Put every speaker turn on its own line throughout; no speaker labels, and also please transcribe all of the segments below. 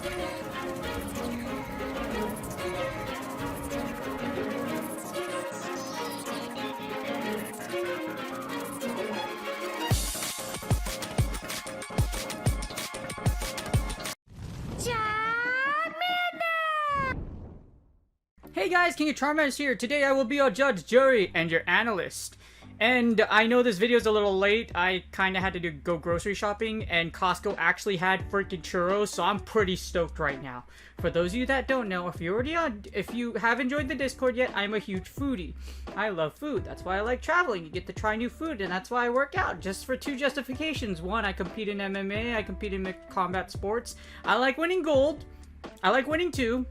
Hey guys, King of Charmers here. Today I will be your judge, jury, and your analyst. And I know this video is a little late. I kind of had to go grocery shopping, and Costco actually had freaking churros, so I'm pretty stoked right now. For those of you that don't know, if you haven't joined the Discord yet, I'm a huge foodie. I love food. That's why I like traveling. You get to try new food, and that's why I work out. Just for two justifications. One, I compete in MMA. I compete in combat sports. I like winning gold. I like winning too.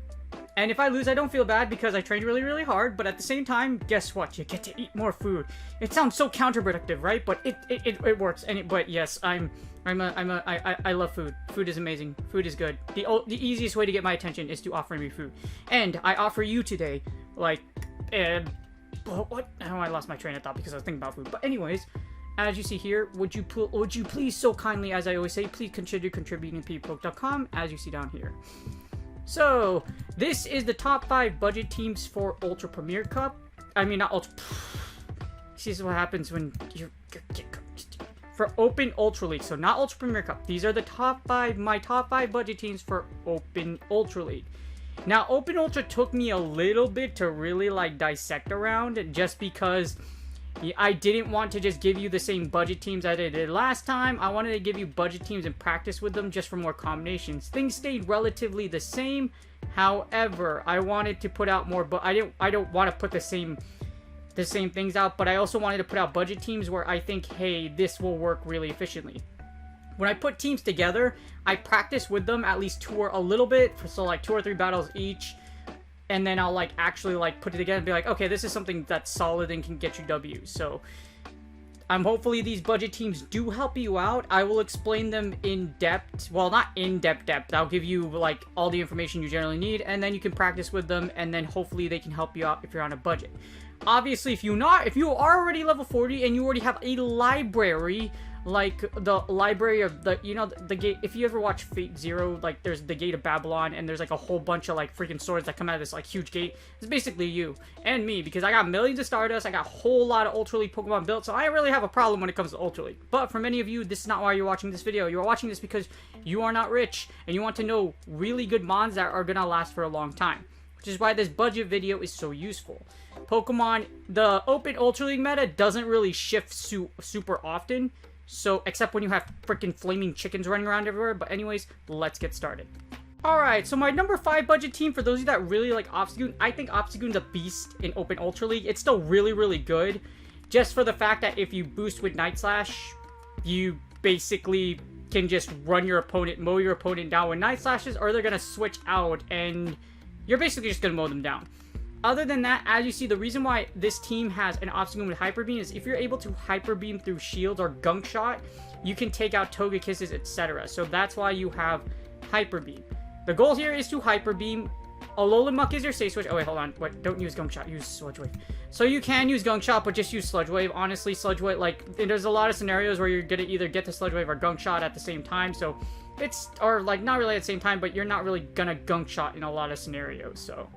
And if I lose, I don't feel bad because I trained really, really hard. But at the same time, guess what? You get to eat more food. It sounds so counterproductive, right? But it works. But yes, I love food. Food is amazing. Food is good. The easiest way to get my attention is to offer me food. And I offer you today, like, what? Oh, I lost my train of thought because I was thinking about food. But anyways, as you see here, would you please so kindly, as I always say, please consider contributing to ppoke.com, as you see down here. So, this is the top 5 budget teams for Ultra Premier Cup. I mean, not Ultra... This is what happens when you're for Open Ultra League. So, not Ultra Premier Cup. These are the top 5, my top 5 budget teams for Open Ultra League. Now, Open Ultra took me a little bit to really, like, dissect around, just because I didn't want to just give you the same budget teams that I did last time. I wanted to give you budget teams and practice with them just for more combinations. Things stayed relatively the same. However, I wanted to put out more, but I don't want to put the same things out, but I also wanted to put out budget teams where I think, hey, this will work really efficiently. When I put teams together, I practice with them at least a little bit, so like 2 or 3 battles each. And then I'll like actually like put it together and be like, okay, this is something that's solid and can get you W's. So hopefully these budget teams do help you out. I will explain them in depth. Well, not in depth. I'll give you like all the information you generally need, and then you can practice with them, and then hopefully they can help you out if you're on a budget. Obviously, if you are already level 40 and you already have a library, like the library of the gate. If you ever watch Fate Zero, like there's the Gate of Babylon, and there's like a whole bunch of like freaking swords that come out of this like huge gate. It's basically you and me, because I got millions of Stardust, I got a whole lot of Ultra League Pokemon built, so I really have a problem when it comes to Ultra League. But for many of you, this is not why you're watching this video. You're watching this because you are not rich and you want to know really good mons that are gonna last for a long time, which is why this budget video is so useful. Pokemon, the Open Ultra League meta doesn't really shift super often. So, except when you have freaking flaming chickens running around everywhere. But anyways, let's get started. Alright, so my number 5 budget team, for those of you that really like Obstagoon, I think Obstagoon's a beast in Open Ultra League. It's still really, really good. Just for the fact that if you boost with Night Slash, you basically can just run your opponent, mow your opponent down with Night Slashes, or they're going to switch out, and you're basically just going to mow them down. Other than that, as you see, the reason why this team has an Obstagoon with Hyper Beam is if you're able to Hyper Beam through shields or Gunk Shot, you can take out Togekisses, etc. So that's why you have Hyper Beam. The goal here is to Hyper Beam. Alolan Muck is your safe switch. Oh wait, hold on. What? Don't use Gunk Shot. Use Sludge Wave. So you can use Gunk Shot, but just use Sludge Wave. Honestly, Sludge Wave, like, there's a lot of scenarios where you're gonna either get the Sludge Wave or Gunk Shot at the same time. So it's, or like not really at the same time, but you're not really gonna Gunk Shot in a lot of scenarios. So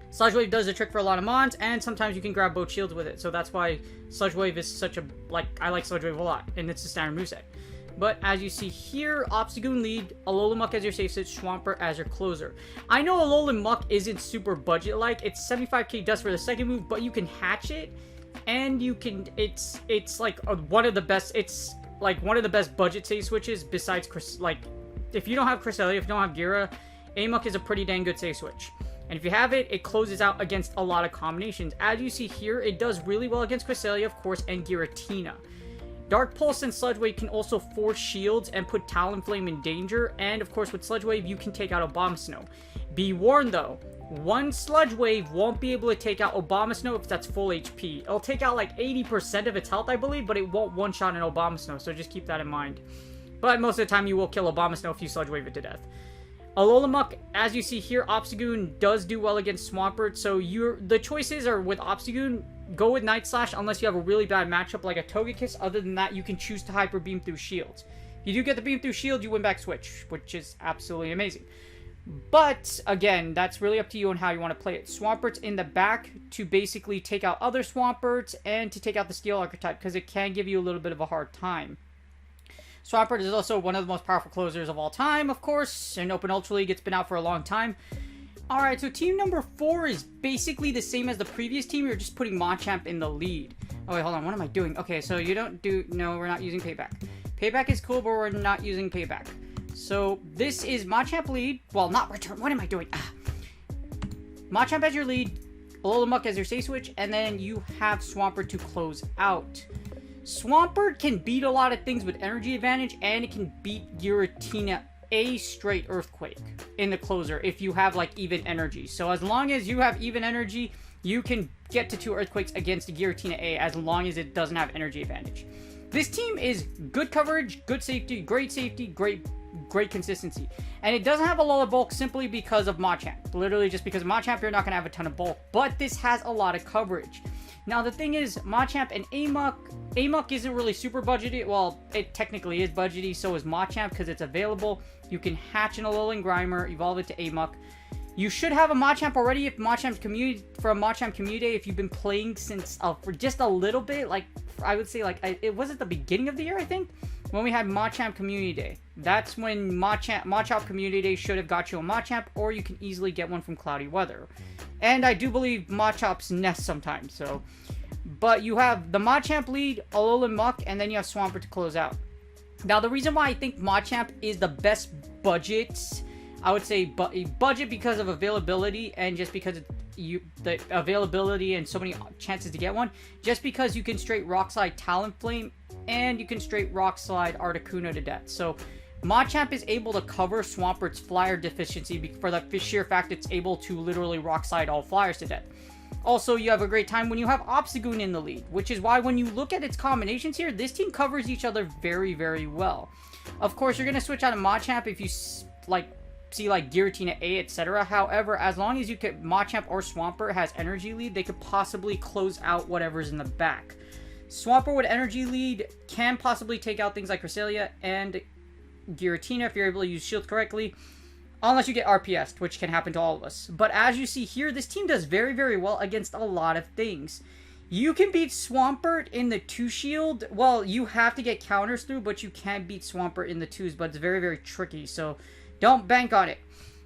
Sludge Wave does the trick for a lot of mons, and sometimes you can grab both shields with it. So that's why Sludge Wave is such a, like, I like Sludge Wave a lot, and it's a standard moveset. But as you see here, Obstagoon Lead, Alolan Muck as your safe switch, Swampert as your closer. I know Alolan Muck isn't super budget-like. It's 75k dust for the second move, but you can hatch it, and you can, it's like one of the best, it's like one of the best budget safe switches besides, like, if you don't have Cresselia, if you don't have Gira, Amok is a pretty dang good safe switch. And if you have it, it closes out against a lot of combinations. As you see here, it does really well against Cresselia, of course, and Giratina. Dark Pulse and Sludge Wave can also force shields and put Talonflame in danger. And, of course, with Sludge Wave, you can take out Abomasnow. Be warned, though. One Sludge Wave won't be able to take out Abomasnow if that's full HP. It'll take out, like, 80% of its health, I believe, but it won't one-shot an Abomasnow, so just keep that in mind. But most of the time, you will kill Abomasnow if you Sludge Wave it to death. Alolan Muck, as you see here, Obstagoon does do well against Swampert, so the choices are with Obstagoon, go with Night Slash unless you have a really bad matchup like a Togekiss. Other than that, you can choose to Hyper Beam through shields. You do get the beam through shield, you win back switch, which is absolutely amazing. But, again, that's really up to you on how you want to play it. Swampert's in the back to basically take out other Swamperts and to take out the Steel archetype, because it can give you a little bit of a hard time. Swampert is also one of the most powerful closers of all time, of course. In Open Ultra League, it's been out for a long time. Alright, so team number 4 is basically the same as the previous team. You're just putting Machamp in the lead. Oh, wait, hold on. What am I doing? Okay, so you don't do... No, we're not using Payback. Payback is cool, but we're not using Payback. So, this is Machamp lead. Well, not return. What am I doing? Machamp as your lead. Alola as your safe switch. And then you have Swampert to close out. Swampert can beat a lot of things with energy advantage. And it can beat Giratina a straight Earthquake in the closer if you have, like, even energy. So, as long as you have even energy, you can get to 2 Earthquakes against the Giratina A as long as it doesn't have energy advantage. This team is good coverage, good safety, great consistency. And it doesn't have a lot of bulk simply because of Machamp. Literally just because of Machamp, you're not going to have a ton of bulk. But this has a lot of coverage. Now, the thing is, Machamp and Amok isn't really super budgety. Well, it technically is budgety, so is Machamp because it's available. You can hatch an Alolan Grimer, evolve it to Amok. You should have a Machamp already if Machamp's community, for a Machamp community day, if you've been playing since, for just a little bit, like, I would say, like, it was at the beginning of the year, I think, when we had Machamp Community Day. That's when Machamp Community Day should have got you a Machamp, or you can easily get one from Cloudy Weather. And I do believe Machamp's nest sometimes, so. But you have the Machamp lead, Alolan Muck, and then you have Swampert to close out. Now, the reason why I think Machamp is the best budget, I would say budget because of availability and just because the availability and so many chances to get one. Just because you can straight Rock Slide Talonflame and you can straight Rock Slide Articuno to death. So Machamp is able to cover Swampert's flyer deficiency for the sheer fact it's able to literally Rock Slide all flyers to death. Also, you have a great time when you have Obstagoon in the lead, which is why when you look at its combinations here, this team covers each other very, very well. Of course, you're going to switch out of Machamp if you see like Giratina A, etc. However, as long as you get Machamp or Swampert has energy lead, they could possibly close out whatever's in the back. Swampert with energy lead can possibly take out things like Cresselia and Giratina if you're able to use shield correctly. Unless you get RPS'd, which can happen to all of us. But as you see here, this team does very, very well against a lot of things. You can beat Swampert in the 2 shield. Well, you have to get counters through, but you can beat Swampert in the 2s, but it's very, very tricky. So don't bank on it.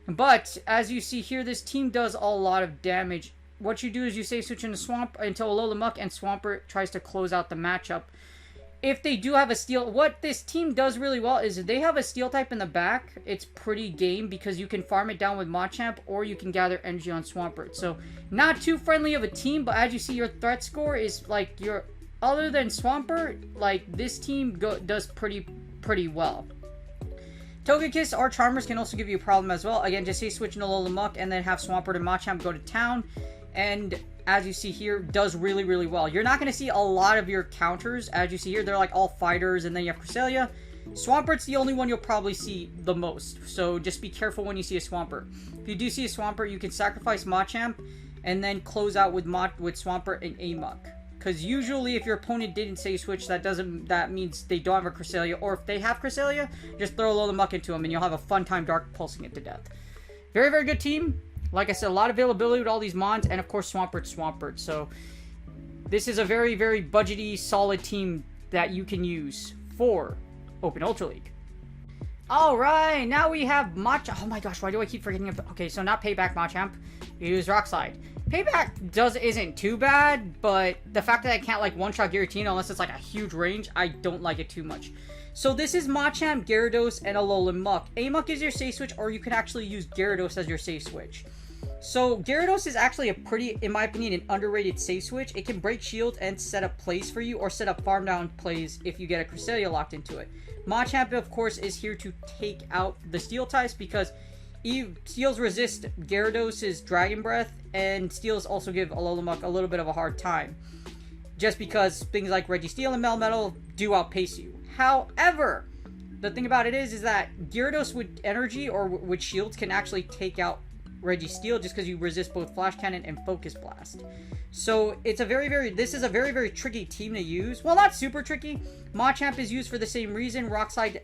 But as you see here, this team does a lot of damage. What you do is you safe switch into Alola Muck, and Swampert tries to close out the matchup. If they do have a steel, what this team does really well is they have a steel type in the back. It's pretty game because you can farm it down with Machamp or you can gather energy on Swampert. So not too friendly of a team, but as you see, your threat score is like your, other than Swampert, like this team does pretty well. Togekiss or Charmers can also give you a problem as well. Again, just say switch into Alola Muck and then have Swampert and Machamp go to town. And as you see here, does really, really well. You're not going to see a lot of your counters. As you see here, they're like all fighters, and then you have Cresselia. Swampert's the only one you'll probably see the most, so just be careful when you see a Swampert. If you do see a Swampert, you can sacrifice Machamp, and then close out with Swampert and Amok. Because usually, if your opponent didn't say switch, that means they don't have a Cresselia, or if they have Cresselia, just throw a Alola Muck into them, and you'll have a fun time Dark Pulsing it to death. Very, very good team. Like I said, a lot of availability with all these mons, and of course Swampert. So this is a very, very budgety, solid team that you can use for Open Ultra League. Alright, now we have Machamp. Oh my gosh, why do I keep forgetting about... Okay, so not Payback Machamp. You use Rock Slide. Payback isn't too bad, but the fact that I can't like one-shot Giratina unless it's like a huge range, I don't like it too much. So this is Machamp, Gyarados, and Alolan Muck. Amok is your safe switch, or you can actually use Gyarados as your safe switch. So Gyarados is actually a pretty, in my opinion, an underrated safe switch. It can break shield and set up plays for you, or set up farm down plays if you get a Cresselia locked into it. Machamp, of course, is here to take out the steel types because steels resist Gyarados' Dragon Breath, and steels also give Alola Muck a little bit of a hard time. Just because things like Registeel and Melmetal do outpace you. However, the thing about it is that Gyarados with energy or with shields can actually take out Registeel just because you resist both Flash Cannon and Focus Blast. So it's a this is a very tricky team to use. Well, not super tricky. Machamp is used for the same reason. Rock Slide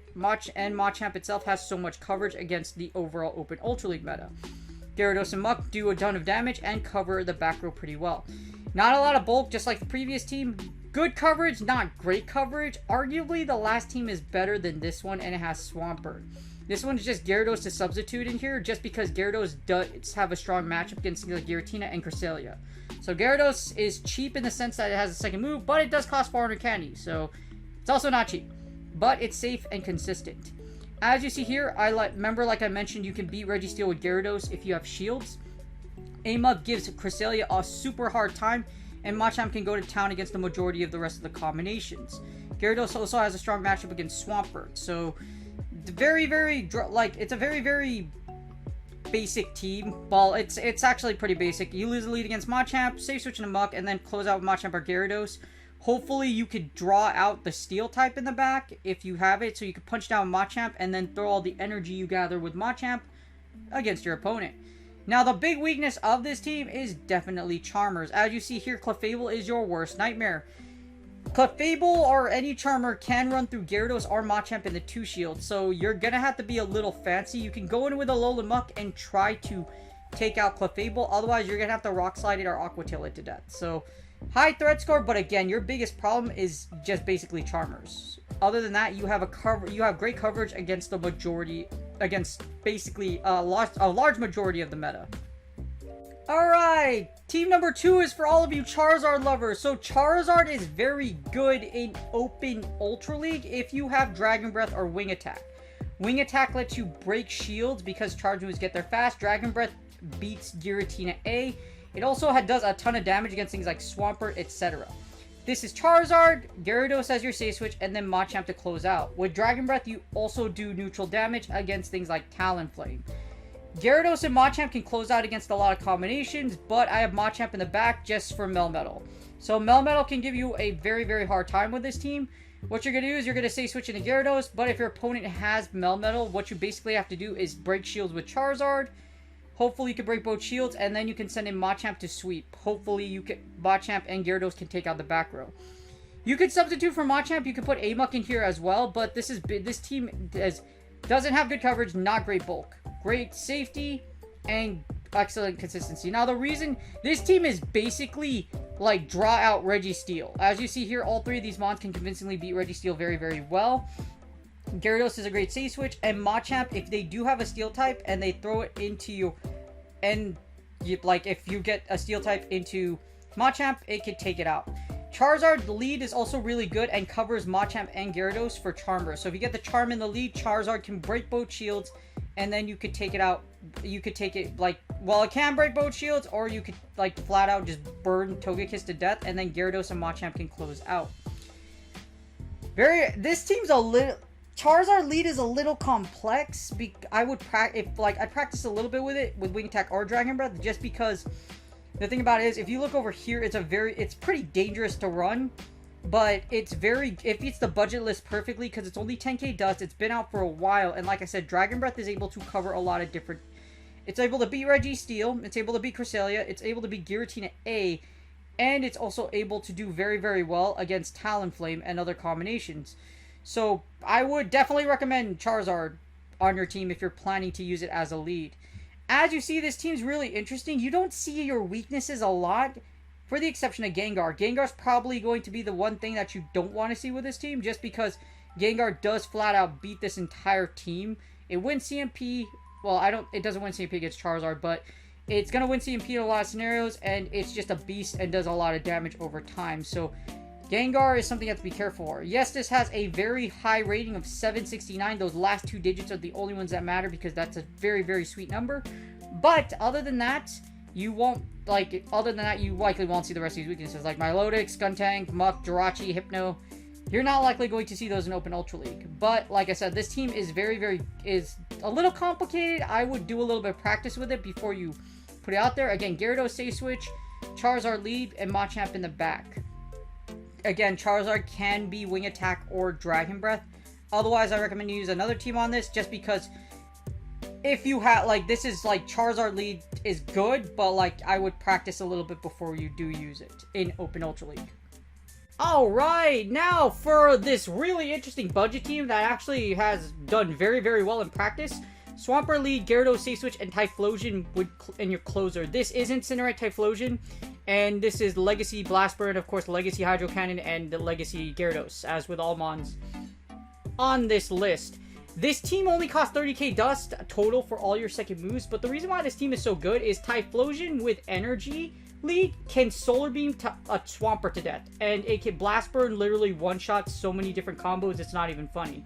and Machamp itself has so much coverage against the overall Open Ultra League meta. Gyarados and Muk do a ton of damage and cover the back row pretty well. Not a lot of bulk, just like the previous team. Good coverage, not great coverage. Arguably, the last team is better than this one, and it has Swampert. This one's just Gyarados to substitute in here, just because Gyarados does have a strong matchup against things like Giratina and Cresselia. So Gyarados is cheap in the sense that it has a second move, but it does cost 400 candy, so it's also not cheap. But it's safe and consistent. As you see here, remember like I mentioned, you can beat Registeel with Gyarados if you have shields. Aim-Up gives Cresselia a super hard time, and Machamp can go to town against the majority of the rest of the combinations. Gyarados also has a strong matchup against Swampert, so it's a very basic team. Well, it's actually pretty basic. You lose the lead against Machamp, safe switch into Muk, and then close out with Machamp or Gyarados. Hopefully you could draw out the Steel type in the back if you have it, so you could punch down Machamp and then throw all the energy you gather with Machamp against your opponent. Now, the big weakness of this team is definitely Charmers. As you see here, Clefable is your worst nightmare. Clefable or any Charmer can run through Gyarados or Machamp in the 2 shield, so you're going to have to be a little fancy. You can go in with a Alolan Muk and try to take out Clefable, otherwise you're going to have to Rock Slide it or Aqua Tail it to death. So, high threat score, but again, your biggest problem is just basically Charmers. Other than that, you have great coverage against the majority, against basically a large majority of the meta. Alright, team number 2 is for all of you Charizard lovers. So Charizard is very good in Open Ultra League if you have Dragon Breath or Wing Attack. Wing Attack lets you break shields because charge moves get there fast. Dragon Breath beats Giratina A. It also does a ton of damage against things like Swampert, etc. This is Charizard, Gyarados as your safe switch, and then Machamp to close out. With Dragon Breath, you also do neutral damage against things like Talonflame. Gyarados and Machamp can close out against a lot of combinations, but I have Machamp in the back just for Melmetal. So Melmetal can give you a very hard time with this team. What you're going to do is you're going to safe switch into Gyarados, but if your opponent has Melmetal, what you basically have to do is break shields with Charizard. Hopefully you can break both shields, and then you can send in Machamp to sweep. Hopefully Machamp and Gyarados can take out the back row. You could substitute for Machamp. You could put Amok in here as well, but this team doesn't have good coverage, not great bulk. Great safety, and excellent consistency. Now, the reason this team is basically like draw out Registeel. As you see here, all 3 of these mons can convincingly beat Registeel very well. Gyarados is a great safe switch, and Machamp, if they do have a Steel type and they throw it into you, and if you get a Steel type into Machamp, it can take it out. Charizard Lead is also really good and covers Machamp and Gyarados for Charmer. So if you get the Charm in the lead, Charizard can break both shields, and then you could take it out. You could take it it can break both shields, or you could flat out just burn Togekiss to death, and then Gyarados and Machamp can close out. This team's a little. Charizard Lead is a little complex. I'd practice a little bit with it with Wing Attack or Dragon Breath, just because the thing about it is, if you look over here, it's pretty dangerous to run, but it beats the budget list perfectly because it's only 10k dust. It's been out for a while, and like I said, Dragon Breath is able to cover a lot of different. It's able to beat Registeel, it's able to beat Cresselia, it's able to beat Giratina A, and it's also able to do very well against Talonflame and other combinations. So I would definitely recommend Charizard on your team if you're planning to use it as a lead. As you see, this team's really interesting. You don't see your weaknesses a lot, for the exception of Gengar. Gengar's probably going to be the one thing that you don't want to see with this team, just because Gengar does flat out beat this entire team. It wins CMP. Well, it doesn't win CMP against Charizard, but it's going to win CMP in a lot of scenarios, and it's just a beast and does a lot of damage over time. So Gengar is something you have to be careful for. Yes, this has a very high rating of 769. Those last 2 digits are the only ones that matter because that's a very sweet number. But other than that, you likely won't see the rest of these weaknesses like Milotic, Skuntank, Muk, Jirachi, Hypno. You're not likely going to see those in Open Ultra League. But like I said, this team is is a little complicated. I would do a little bit of practice with it before you put it out there. Again, Gyarados safe switch, Charizard Lead, and Machamp in the back. Again, Charizard can be Wing Attack or Dragon Breath. Otherwise, I recommend you use another team on this, just because if you have, like, this is, like, Charizard Lead is good, but, like, I would practice a little bit before you do use it in Open Ultra League. Alright, now for this really interesting budget team that actually has done very, very well in practice. Swampert Lead, Gyarados, Safe Switch, and Typhlosion in your closer. This is Incinerate Typhlosion, and this is Legacy Blast Burn, of course, Legacy Hydro Cannon, and the Legacy Gyarados, as with all mons on this list. This team only costs 30k dust total for all your second moves, but the reason why this team is so good is Typhlosion with Energy Lead can Solar Beam a Swampert to death, and it can Blast Burn literally one-shot so many different combos, it's not even funny.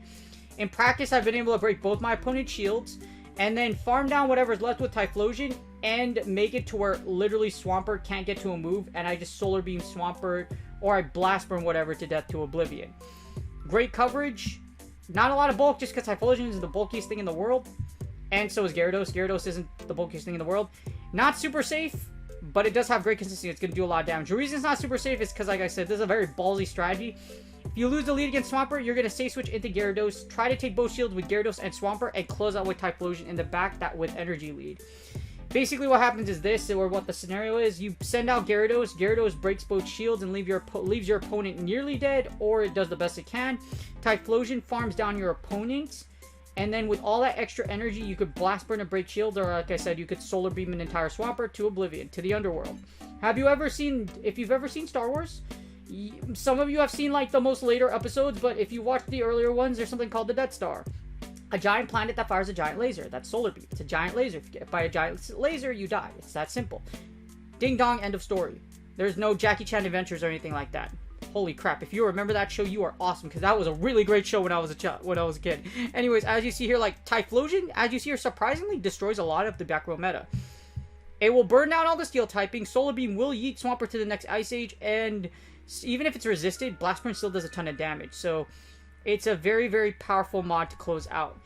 In practice, I've been able to break both my opponent's shields, and then farm down whatever's left with Typhlosion, and make it to where literally Swampert can't get to a move, and I just Solar Beam Swampert, or I Blast Burn whatever to death to oblivion. Great coverage. Not a lot of bulk, just because Typhlosion is the bulkiest thing in the world. And so is Gyarados. Gyarados isn't the bulkiest thing in the world. Not super safe, but it does have great consistency. It's going to do a lot of damage. The reason it's not super safe is because, like I said, this is a very ballsy strategy. If you lose the lead against Swampert, you're going to Safe Switch into Gyarados. Try to take both shields with Gyarados and Swampert, and close out with Typhlosion in the back, that with Energy Lead. Basically, what happens is this, or what the scenario is, you send out Gyarados, Gyarados breaks both shields and leaves your opponent nearly dead, or it does the best it can. Typhlosion farms down your opponent, and then with all that extra energy, you could Blast Burn and break shields, or like I said, you could Solar Beam an entire Swampert to oblivion, to the underworld. Have you ever seen, if you've ever seen Star Wars, some of you have seen like the most later episodes, but if you watch the earlier ones, there's something called the Death Star. A giant planet that fires a giant laser. That's Solar Beam. It's a giant laser. If you get hit by a giant laser, you die. It's that simple. Ding dong, end of story. There's no Jackie Chan Adventures or anything like that. Holy crap. If you remember that show, you are awesome, because that was a really great show when I was a kid. Anyways, as you see here, like, Typhlosion, as you see here, surprisingly destroys a lot of the back row meta. It will burn down all the steel typing. Solar Beam will yeet Swampert to the next Ice Age, and even if it's resisted, Blast Burn still does a ton of damage. So it's a very, very powerful mod to close out.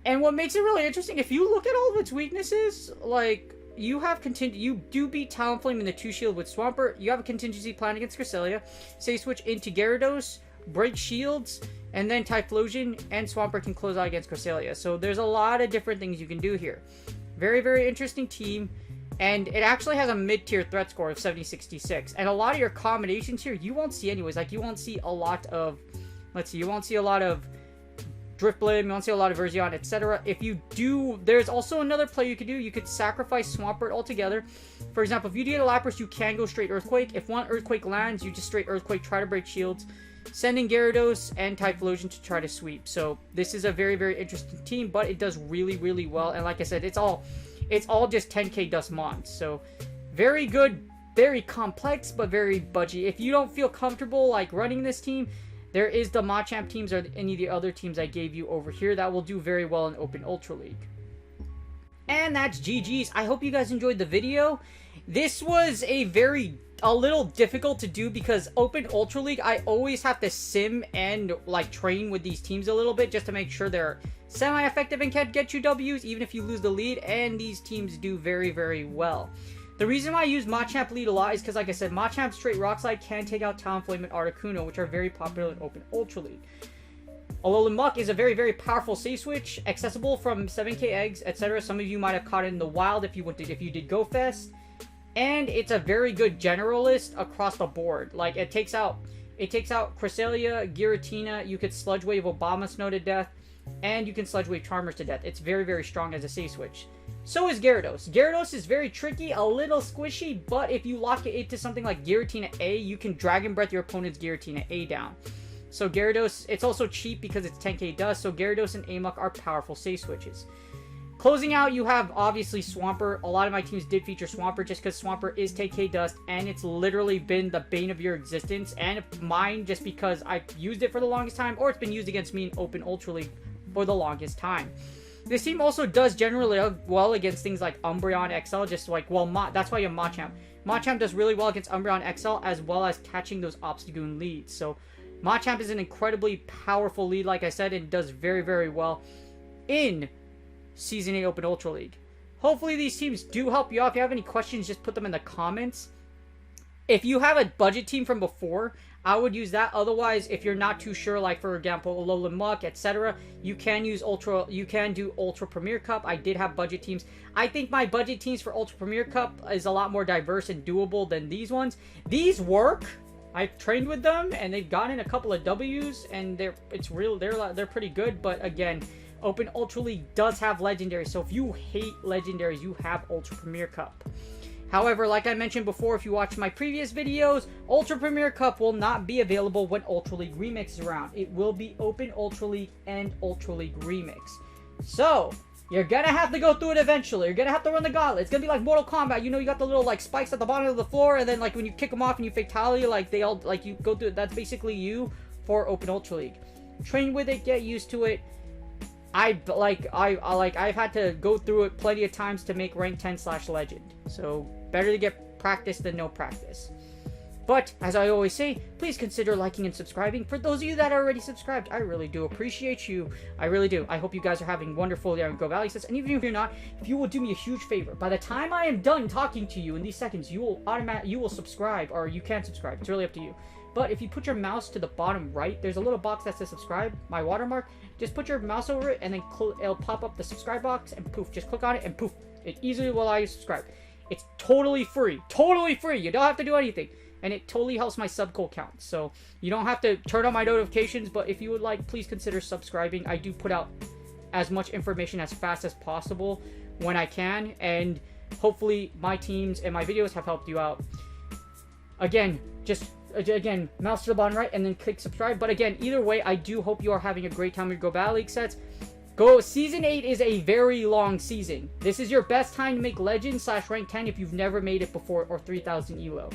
And what makes it really interesting, if you look at all of its weaknesses, like, you do beat Talonflame in the 2-shield with Swampert. You have a contingency plan against Cresselia. Safe Switch into Gyarados, break shields, and then Typhlosion and Swampert can close out against Cresselia. So there's a lot of different things you can do here. Very, very interesting team. And it actually has a mid-tier threat score of 70-66. And a lot of your combinations here, you won't see anyways. Like, you won't see a lot of... Let's see, you won't see a lot of Driftblim, you won't see a lot of Verzion, etc. If you do, there's also another play you could do. You could sacrifice Swampert altogether. For example, if you do get a Lapras, you can go straight Earthquake. If one Earthquake lands, you just straight Earthquake, try to break shields. Send in Gyarados and Typhlosion to try to sweep. So this is a very, very interesting team, but it does really, really well. And like I said, it's all just 10k dust mons. So very good, very complex, but very budgy. If you don't feel comfortable like running this team, there is the Machamp teams or any of the other teams I gave you over here that will do very well in Open Ultra League. And that's GG's. I hope you guys enjoyed the video. This was a little difficult to do because Open Ultra League, I always have to sim and like train with these teams a little bit just to make sure they're semi-effective and can get you W's even if you lose the lead, and these teams do very, very well. The reason why I use Machamp Lead a lot is because, like I said, Machamp straight Rock Slide can take out Talonflame and Articuno, which are very popular in Open Ultra League. Alolan Muck is a very, very powerful Safe Switch, accessible from 7k eggs, etc. Some of you might have caught it in the wild if you did Go Fest. And it's a very good generalist across the board. Like, it takes out Cresselia, Giratina, you could Sludge Wave Obama Snow to death, and you can Sludge Wave Charmers to death. It's very, very strong as a Safe Switch. So is Gyarados. Gyarados is very tricky, a little squishy, but if you lock it into something like Giratina A, you can Dragon Breath your opponent's Giratina A down. So Gyarados, it's also cheap because it's 10k dust, so Gyarados and Amok are powerful Safe Switches. Closing out, you have obviously Swampert. A lot of my teams did feature Swampert just because Swampert is 10k dust, and it's literally been the bane of your existence, and mine just because I've used it for the longest time, or it's been used against me in Open Ultra League for the longest time. This team also does generally well against things like Umbreon XL, just like, well, that's why you have Machamp. Machamp does really well against Umbreon XL, as well as catching those Obstagoon leads. So Machamp is an incredibly powerful lead, like I said, and does very, very well in Season 8 Open Ultra League. Hopefully these teams do help you out. If you have any questions, just put them in the comments. If you have a budget team from before, I would use that. Otherwise, if you're not too sure, like for example, Alolan Muck, etc., you can use Ultra. You can do Ultra Premier Cup. I did have budget teams. I think my budget teams for Ultra Premier Cup is a lot more diverse and doable than these ones. These work. I've trained with them, and they've gotten a couple of W's, and they're pretty good. But again, Open Ultra League does have legendaries, so if you hate legendaries, you have Ultra Premier Cup. However, like I mentioned before, if you watch my previous videos, Ultra Premier Cup will not be available when Ultra League Remix is around. It will be Open Ultra League and Ultra League Remix. So, you're gonna have to go through it eventually. You're gonna have to run the gauntlet. It's gonna be like Mortal Kombat. You know, you got the little, like, spikes at the bottom of the floor, and then, like, when you kick them off and you fatality, like, they all, like, you go through it. That's basically you for Open Ultra League. Train with it, get used to it. I've had to go through it plenty of times to make rank 10/legend. So, better to get practice than no practice. But, as I always say, please consider liking and subscribing. For those of you that are already subscribed, I really do appreciate you. I really do. I hope you guys are having wonderful Go Valley sets. And even if you're not, if you will do me a huge favor, by the time I am done talking to you in these seconds, you will subscribe, or you can subscribe. It's really up to you. But if you put your mouse to the bottom right, there's a little box that says subscribe, my watermark. Just put your mouse over it, and then it'll pop up the subscribe box, and poof, just click on it, and poof, it easily will allow you to subscribe. It's totally free. Totally free. You don't have to do anything. And it totally helps my sub goal count. So you don't have to turn on my notifications, but if you would like, please consider subscribing. I do put out as much information as fast as possible when I can, and hopefully my teams and my videos have helped you out. Again, mouse to the bottom right and then click subscribe. But again, either way, I do hope you are having a great time with Go Battle League sets. Season 8 is a very long season. This is your best time to make Legend/Rank 10 if you've never made it before, or 3000 ELO.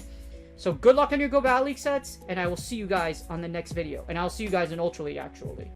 So good luck on your Go Battle League sets, and I will see you guys on the next video. And I'll see you guys in Ultra League, actually.